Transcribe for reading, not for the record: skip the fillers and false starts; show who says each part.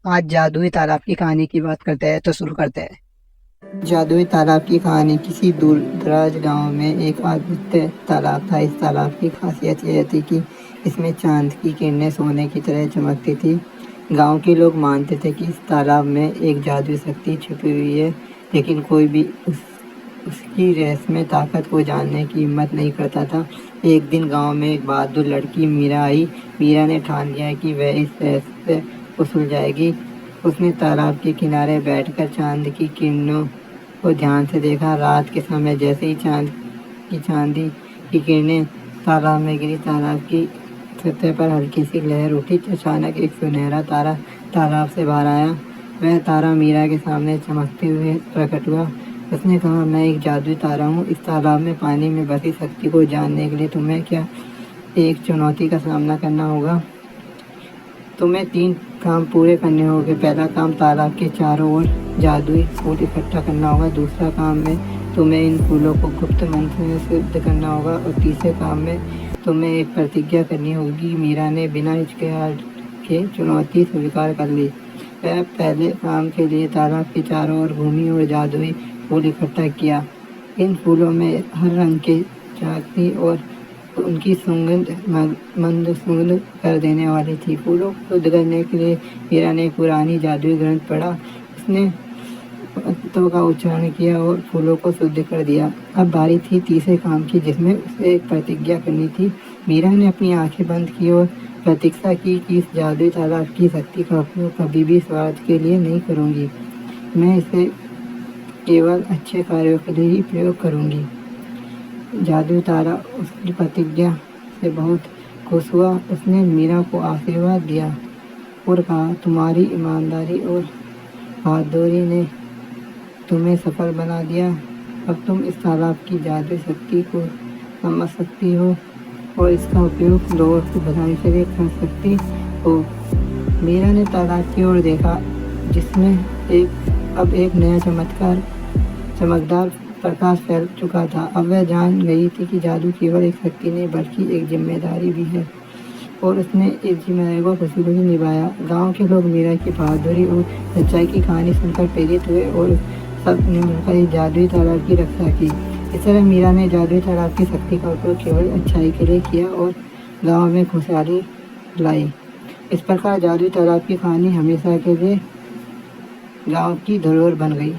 Speaker 1: आज जादुई तालाब की कहानी की बात करते हैं तो शुरू करते हैं। जादुई तालाब की कहानी। किसी दूर दराज गांव में एक अद्भुत तालाब था। इस तालाब की खासियत यह थी कि इसमें चांद की किरणें सोने की तरह चमकती थी। गांव के लोग मानते थे कि इस तालाब में एक जादुई शक्ति छुपी हुई है, लेकिन कोई भी उसकी रहस्यमय ताकत को जानने की हिम्मत नहीं करता था। एक दिन गांव में एक बहादुर लड़की मीरा आई। मीरा ने ठान लिया कि वह इस रहस्य को सुलझाएगी। उसने तालाब के किनारे बैठकर चांद की किरणों को ध्यान से देखा। रात के समय जैसे ही चांदी की किरणें तालाब में गिरी, तालाब की सतह पर हल्की सी लहर उठी। अचानक एक सुनहरा तारा तालाब से बाहर आया। वह तारा मीरा के सामने चमकते हुए प्रकट हुआ। उसने कहा, मैं एक जादुई तारा हूँ। इस तालाब में पानी में बसी शक्ति को जानने के लिए तुम्हें क्या एक चुनौती का सामना करना होगा। तुम्हें 3 काम पूरे करने होंगे। पहला काम, तालाब के चारों ओर जादुई फूल इकट्ठा करना होगा। दूसरा काम में तुम्हें इन फूलों को गुप्त मंत्र में सिद्ध करना होगा। और तीसरे काम में तुम्हें एक प्रतिज्ञा करनी होगी। मीरा ने बिना हिचकिचाहट के चुनौती स्वीकार कर ली। वह पहले काम के लिए तालाब के चारों ओर घूमी और जादुई फूल इकट्ठा किया। इन फूलों में हर रंग के झांकी और उनकी सुगंध मंद सुगंध कर देने वाली थी। फूलों को शुद्ध करने के लिए मीरा ने एक पुरानी जादुई ग्रंथ पढ़ा। उसने मंत्रों का उच्चारण किया और फूलों को शुद्ध कर दिया। अब बारी थी तीसरे काम की, जिसमें उसे एक प्रतिज्ञा करनी थी। मीरा ने अपनी आंखें बंद की और प्रतिज्ञा की कि इस जादुई तालाब की शक्ति का उपयोग कभी भी स्वार्थ के लिए नहीं करूँगी। मैं इसे केवल अच्छे कार्यों के लिए ही प्रयोग करूँगी। जादुई तारा उसकी प्रतिज्ञा से बहुत खुश हुआ। उसने मीरा को आशीर्वाद दिया और कहा, तुम्हारी ईमानदारी और बहादुरी ने तुम्हें सफल बना दिया। अब तुम इस तालाब की जादुई शक्ति को समझ सकती हो और इसका उपयोग लोगों की भलाई के लिए कर सकती हो। मीरा ने तालाब की ओर देखा, जिसमें अब एक नया चमकदार प्रकाश फैल चुका था। अब वह जान गई थी कि जादू केवल एक शक्ति नहीं बल्कि एक जिम्मेदारी भी है, और उसने इस जिम्मेदारी को खुशी-खुशी निभाया। गांव के लोग मीरा की बहादुरी और सच्चाई की कहानी सुनकर प्रेरित हुए और सब ने मिलकर इस जादुई तालाब की रक्षा की। इस तरह मीरा ने जादुई तालाब की शक्ति का उपयोग केवल अच्छाई के लिए किया और गांव में खुशहाली लाई। इस प्रकार जादुई तालाब की कहानी हमेशा के लिए गांव की धरोहर बन गई।